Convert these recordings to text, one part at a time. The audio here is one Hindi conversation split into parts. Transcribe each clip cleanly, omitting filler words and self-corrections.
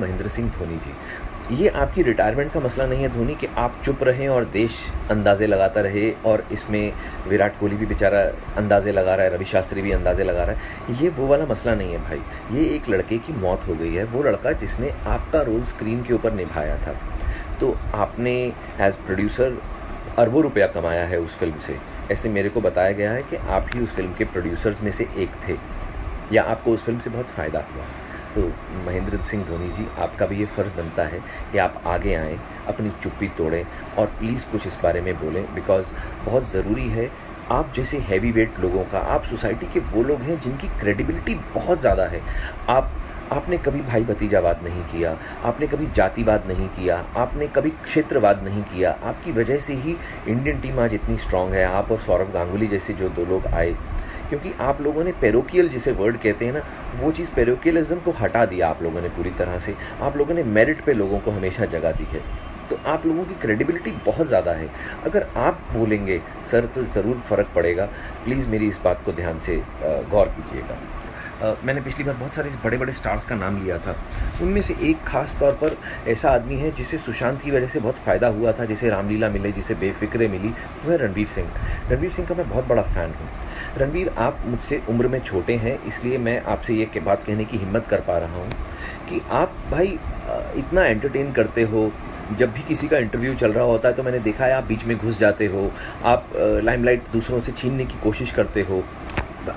महेंद्र सिंह धोनी जी, ये आपकी रिटायरमेंट का मसला नहीं है धोनी, कि आप चुप रहें और देश अंदाज़े लगाता रहे। और इसमें विराट कोहली भी बेचारा अंदाज़े लगा रहा है, रवि शास्त्री भी अंदाज़े लगा रहा है। ये वो वाला मसला नहीं है भाई। ये एक लड़के की मौत हो गई है, वो लड़का जिसने आपका रोल स्क्रीन के ऊपर निभाया था। तो आपने एज प्रोड्यूसर अरबों रुपया कमाया है उस फिल्म से। ऐसे मेरे को बताया गया है कि आप ही उस फिल्म के प्रोड्यूसर्स में से एक थे, या आपको उस फिल्म से बहुत फ़ायदा हुआ। तो महेंद्र सिंह धोनी जी, आपका भी ये फ़र्ज़ बनता है कि आप आगे आएँ, अपनी चुप्पी तोड़ें और प्लीज़ कुछ इस बारे में बोलें, बिकॉज़ बहुत ज़रूरी है। आप जैसे हैवी वेट लोगों का, आप सोसाइटी के वो लोग हैं जिनकी क्रेडिबिलिटी बहुत ज़्यादा है। आपने कभी भाई भतीजावाद नहीं किया, आपने कभी जातिवाद नहीं किया, आपने कभी क्षेत्रवाद नहीं किया। आपकी वजह से ही इंडियन टीम आज इतनी स्ट्रांग है। आप और सौरव गांगुली जैसे जो दो लोग आए, क्योंकि आप लोगों ने पैरोकियल जिसे वर्ड कहते हैं ना, वो चीज़ पैरोकियलिज्म को हटा दिया आप लोगों ने पूरी तरह से। आप लोगों ने मेरिट पे लोगों को हमेशा जगह दी है। तो आप लोगों की क्रेडिबिलिटी बहुत ज़्यादा है। अगर आप बोलेंगे सर तो ज़रूर फ़र्क पड़ेगा। प्लीज़ मेरी इस बात को ध्यान से गौर कीजिएगा। मैंने पिछली बार बहुत सारे बड़े बड़े स्टार्स का नाम लिया था। उनमें से एक ख़ास तौर पर ऐसा आदमी है जिसे सुशांत की वजह से बहुत फ़ायदा हुआ था, जिसे रामलीला मिले, जिसे बेफ़िक्रे मिली, वो है रणवीर सिंह। रणवीर सिंह का मैं बहुत बड़ा फ़ैन हूँ। रणवीर, आप मुझसे उम्र में छोटे हैं, इसलिए मैं आपसे ये बात कहने की हिम्मत कर पा रहा हूँ कि आप भाई इतना एंटरटेन करते हो। जब भी किसी का इंटरव्यू चल रहा होता है तो मैंने देखा है आप बीच में घुस जाते हो, आप लाइमलाइट दूसरों से छीनने की कोशिश करते हो,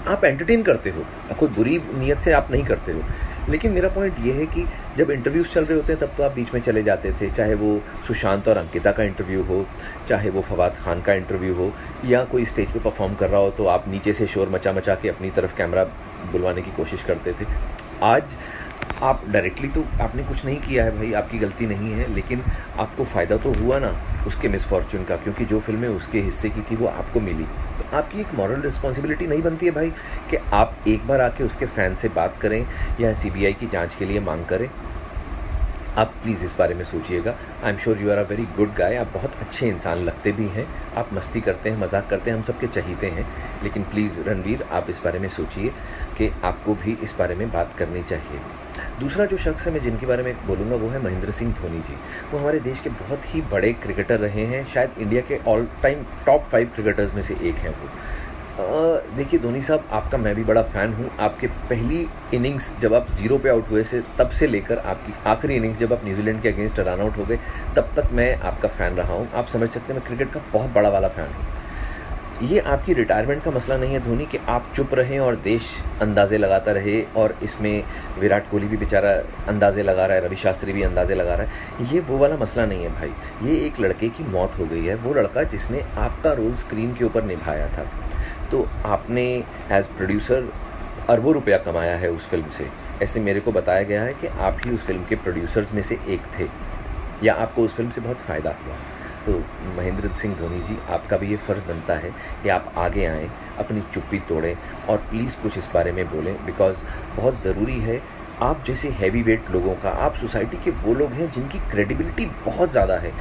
आप एंटरटेन करते हो, कोई बुरी नीयत से आप नहीं करते हो। लेकिन मेरा पॉइंट ये है कि जब इंटरव्यूज़ चल रहे होते हैं तब तो आप बीच में चले जाते थे, चाहे वो सुशांत और अंकिता का इंटरव्यू हो, चाहे वो फवाद खान का इंटरव्यू हो, या कोई स्टेज पे परफॉर्म कर रहा हो तो आप नीचे से शोर मचा मचा के अपनी तरफ कैमरा बुलवाने की कोशिश करते थे। आज आप डायरेक्टली तो आपने कुछ नहीं किया है भाई, आपकी गलती नहीं है, लेकिन आपको फ़ायदा तो हुआ ना उसके मिसफॉर्चून का, क्योंकि जो फिल्में उसके हिस्से की थी वो आपको मिली। तो आपकी एक मॉरल रिस्पॉन्सिबिलिटी नहीं बनती है भाई कि आप एक बार आके उसके फ़ैन से बात करें या सीबीआई की जांच के लिए मांग करें? आप प्लीज़ इस बारे में सोचिएगा। I am sure you are a very good guy. आप बहुत अच्छे इंसान लगते भी हैं, आप मस्ती करते हैं, मजाक करते हैं, हम सबके चहीते हैं। लेकिन प्लीज़ रणवीर, आप इस बारे में सोचिए कि आपको भी इस बारे में बात करनी चाहिए। दूसरा जो शख्स है मैं जिनके बारे में बोलूँगा वो है महेंद्र सिंह धोनी जी। वो हमारे देश के बहुत ही बड़े क्रिकेटर रहे हैं, शायद इंडिया के ऑल टाइम टॉप 5 क्रिकेटर्स में से एक हैं वो। देखिए धोनी साहब, आपका मैं भी बड़ा फ़ैन हूँ। आपके पहली इनिंग्स जब आप 0 पे आउट हुए से तब से लेकर आपकी आखिरी इनिंग्स जब आप न्यूजीलैंड के अगेंस्ट रन आउट हो गए, तब तक मैं आपका फ़ैन रहा हूँ। आप समझ सकते हैं मैं क्रिकेट का बहुत बड़ा वाला फ़ैन हूँ। ये आपकी रिटायरमेंट का मसला नहीं है धोनी, कि आप चुप रहें और देश अंदाज़े लगाता रहे। और इसमें विराट कोहली भी बेचारा अंदाज़े लगा रहा है, रवि शास्त्री भी अंदाज़े लगा रहा है। ये वो वाला मसला नहीं है भाई। ये एक लड़के की मौत हो गई है, वो लड़का जिसने आपका रोल स्क्रीन के ऊपर निभाया था। तो आपने एज प्रोड्यूसर अरबों रुपया कमाया है उस फिल्म से। ऐसे मेरे को बताया गया है कि आप ही उस फिल्म के प्रोड्यूसर्स में से एक थे, या आपको उस फिल्म से बहुत फ़ायदा हुआ। तो महेंद्र सिंह धोनी जी, आपका भी ये फ़र्ज़ बनता है कि आप आगे आएँ, अपनी चुप्पी तोड़ें और प्लीज़ कुछ इस बारे में बोलें, बिकॉज़ बहुत ज़रूरी है। आप जैसे हैवी वेट लोगों का, आप सोसाइटी के वो लोग हैं जिनकी क्रेडिबिलिटी बहुत ज़्यादा है।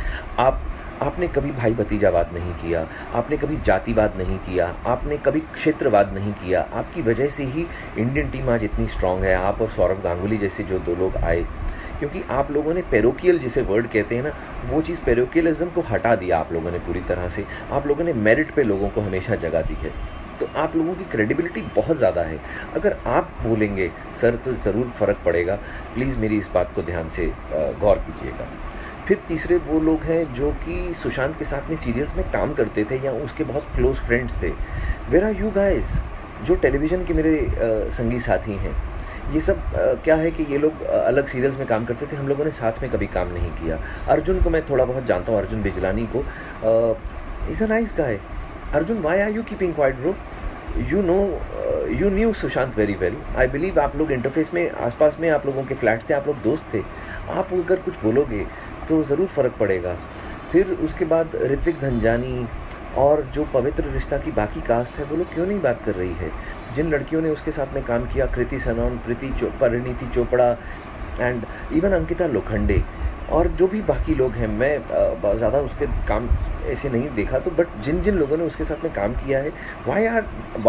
आपने कभी भाई भतीजावाद नहीं किया, आपने कभी जातिवाद नहीं किया, आपने कभी क्षेत्रवाद नहीं किया। आपकी वजह से ही इंडियन टीम आज इतनी स्ट्रांग है। आप और सौरव गांगुली जैसे जो दो लोग आए, क्योंकि आप लोगों ने पैरोकियल जिसे वर्ड कहते हैं ना, वो चीज़ पैरोकियलिज्म को हटा दिया आप लोगों ने पूरी तरह से। आप लोगों ने मेरिट पे लोगों को हमेशा जगह दी है। तो आप लोगों की क्रेडिबिलिटी बहुत ज़्यादा है। अगर आप बोलेंगे सर तो ज़रूर फ़र्क पड़ेगा। प्लीज़ मेरी इस बात को ध्यान से गौर कीजिएगा। फिर तीसरे वो लोग हैं जो कि सुशांत के साथ में सीरियल्स में काम करते थे या उसके बहुत क्लोज फ्रेंड्स थे। Where are you guys? जो टेलीविज़न के मेरे संगी साथी हैं, ये सब क्या है कि ये लोग अलग सीरियल्स में काम करते थे, हम लोगों ने साथ में कभी काम नहीं किया। अर्जुन को मैं थोड़ा बहुत जानता हूँ, अर्जुन बिजलानी को। Is a nice guy. Arjun, why are you keeping quiet bro? You knew Sushant very well. I believe आप लोग इंटरफेस में आसपास में आप लोगों के फ्लैट्स थे, आप लोग दोस्त थे। आप अगर कुछ बोलोगे तो ज़रूर फ़र्क पड़ेगा। फिर उसके बाद ऋत्विक धनजानी और जो पवित्र रिश्ता की बाकी कास्ट है, वो लोग क्यों नहीं बात कर रही है? जिन लड़कियों ने उसके साथ में काम किया, कृति सनोन, परिणीति चोपड़ा एंड इवन अंकिता लोखंडे, और जो भी बाकी लोग हैं, मैं ज़्यादा उसके काम ऐसे नहीं देखा, तो बट जिन जिन लोगों ने उसके साथ में काम किया है, why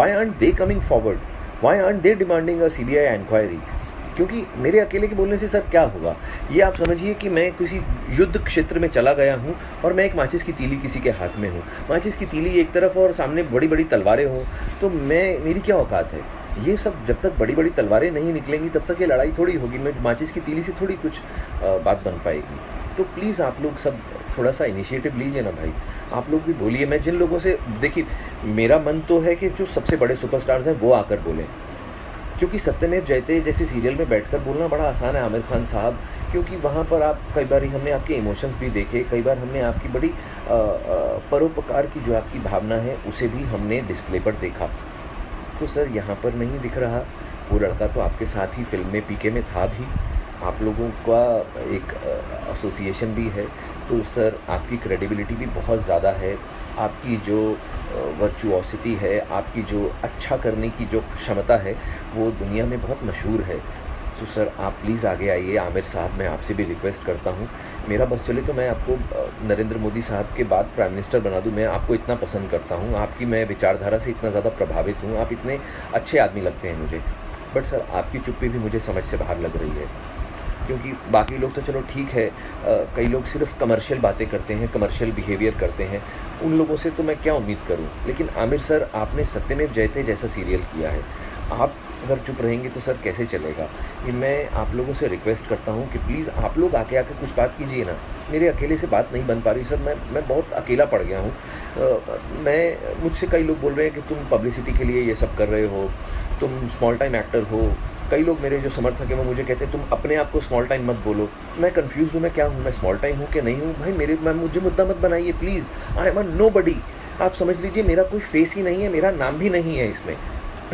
aren't they coming forward? Why aren't they demanding a CBI inquiry? क्योंकि मेरे अकेले के बोलने से सर क्या होगा? ये आप समझिए कि मैं किसी युद्ध क्षेत्र में चला गया हूँ और मैं एक माचिस की तीली किसी के हाथ में हूँ। माचिस की तीली एक तरफ और सामने बड़ी-बड़ी तलवारें हों, तो मेरी क्या औकात है? ये सब जब तक बड़ी-बड़ी तलवारें नहीं निकलेंगी तब तक ये लड़ाई थोड़ी होगी। मैं माचिस की तीली से थोड़ी कुछ बात बन पाएगी। तो प्लीज़ आप लोग सब थोड़ा-सा इनिशिएटिव लीजिए ना भाई। आप लोग भी बोलिए। मैं जिन लोगों से देखिए, मेरा मन तो है कि जो सबसे बड़े सुपरस्टार्स हैं वो आकर बोलें। क्योंकि सत्यमेव जयते जैसे सीरियल में बैठकर बोलना बड़ा आसान है आमिर खान साहब, क्योंकि वहाँ पर आप कई बार हमने आपके इमोशंस भी देखे, कई बार हमने आपकी बड़ी परोपकार की जो आपकी भावना है उसे भी हमने डिस्प्ले पर देखा। तो सर यहाँ पर नहीं दिख रहा। वो लड़का तो आपके साथ ही फ़िल्म में पीके में था भी, आप लोगों का एक एसोसिएशन भी है, तो सर आपकी क्रेडिबिलिटी भी बहुत ज़्यादा है। आपकी जो वर्चुओसिटी है, आपकी जो अच्छा करने की जो क्षमता है, वो दुनिया में बहुत मशहूर है। सो सर आप प्लीज़ आगे आइए। आमिर साहब, मैं आपसे भी रिक्वेस्ट करता हूँ, मेरा बस चले तो मैं आपको नरेंद्र मोदी साहब के बाद प्राइम मिनिस्टर बना दूँ। मैं आपको इतना पसंद करता हूँ, आपकी मैं विचारधारा से इतना ज़्यादा प्रभावित हूँ, आप इतने अच्छे आदमी लगते हैं मुझे। बट सर आपकी चुप्पी भी मुझे समझ से बाहर लग रही है, क्योंकि बाकी लोग तो चलो ठीक है, कई लोग सिर्फ कमर्शियल बातें करते हैं, कमर्शियल बिहेवियर करते हैं, उन लोगों से तो मैं क्या उम्मीद करूं। लेकिन आमिर सर, आपने सत्यमेव जयते जैसा सीरियल किया है, आप अगर चुप रहेंगे तो सर कैसे चलेगा। ये मैं आप लोगों से रिक्वेस्ट करता हूं कि प्लीज़ आप लोग आके कुछ बात कीजिए ना। मेरे अकेले से बात नहीं बन पा रही सर, मैं बहुत अकेला पड़ गया हूँ। मुझसे कई लोग बोल रहे हैं कि तुम पब्लिसिटी के लिए ये सब कर रहे हो, तुम स्मॉल टाइम एक्टर हो। कई लोग मेरे जो समर्थक हैं वो मुझे कहते हैं तुम अपने आप को स्मॉल टाइम मत बोलो। मैं कंफ्यूज हूँ, मैं क्या हूँ, मैं स्मॉल टाइम हूँ कि नहीं हूँ? भाई मुझे मुद्दा मत बनाइए please. I am a nobody. आप समझ लीजिए मेरा कोई फेस ही नहीं है, मेरा नाम भी नहीं है इसमें।